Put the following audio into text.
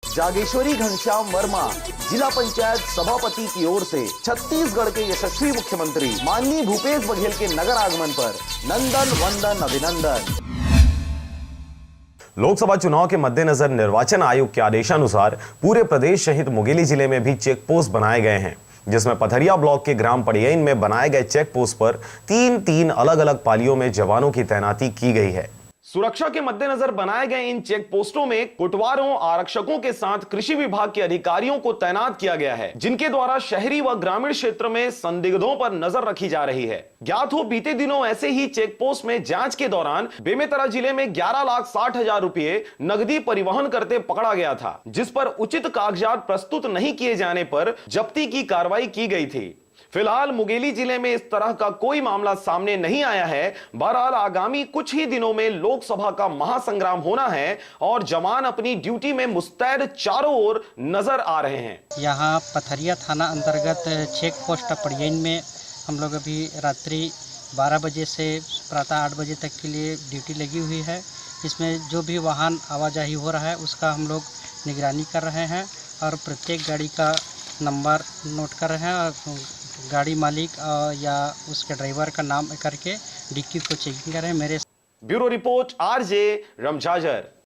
जागेश्वरी घनश्याम वर्मा जिला पंचायत सभापति की ओर से छत्तीसगढ़ के यशस्वी मुख्यमंत्री माननीय भूपेश बघेल के नगर आगमन पर नंदन वंदन अभिनंदन। लोकसभा चुनाव के मद्देनजर निर्वाचन आयोग के आदेशानुसार पूरे प्रदेश सहित मुंगेली जिले में भी चेक पोस्ट बनाए गए हैं, जिसमें पथरिया ब्लॉक के ग्राम पड़ियन में बनाए गए चेक पोस्ट पर तीन अलग अलग पालियों में जवानों की तैनाती की गई है। सुरक्षा के मद्देनजर बनाए गए इन चेक पोस्टों में कोटवारों, आरक्षकों के साथ कृषि विभाग के अधिकारियों को तैनात किया गया है, जिनके द्वारा शहरी व ग्रामीण क्षेत्र में संदिग्धों पर नजर रखी जा रही है। ज्ञात हो बीते दिनों ऐसे ही चेक पोस्ट में जांच के दौरान बेमेतरा जिले में 11,60,000 रुपए नकदी परिवहन करते पकड़ा गया था, जिस पर उचित कागजात प्रस्तुत नहीं किए जाने पर जब्ती की कार्रवाई की गई थी। फिलहाल मुंगेली जिले में इस तरह का कोई मामला सामने नहीं आया है। बहरहाल आगामी कुछ ही दिनों में लोकसभा का महासंग्राम होना है और जवान अपनी ड्यूटी में मुस्तैद चारों ओर नजर आ रहे हैं। यहाँ पथरिया थाना अंतर्गत चेक पोस्ट पड़ियन में हम लोग अभी रात्रि 12 बजे से प्रातः 8 बजे तक के लिए ड्यूटी लगी हुई है। इसमें जो भी वाहन आवाजाही हो रहा है उसका हम लोग निगरानी कर रहे हैं और प्रत्येक गाड़ी का नंबर नोट कर रहे हैं और गाड़ी मालिक या उसके ड्राइवर का नाम करके डिक्की को चेकिंग कर रहे हैं। मेरे ब्यूरो रिपोर्ट आरजे रमजाजर।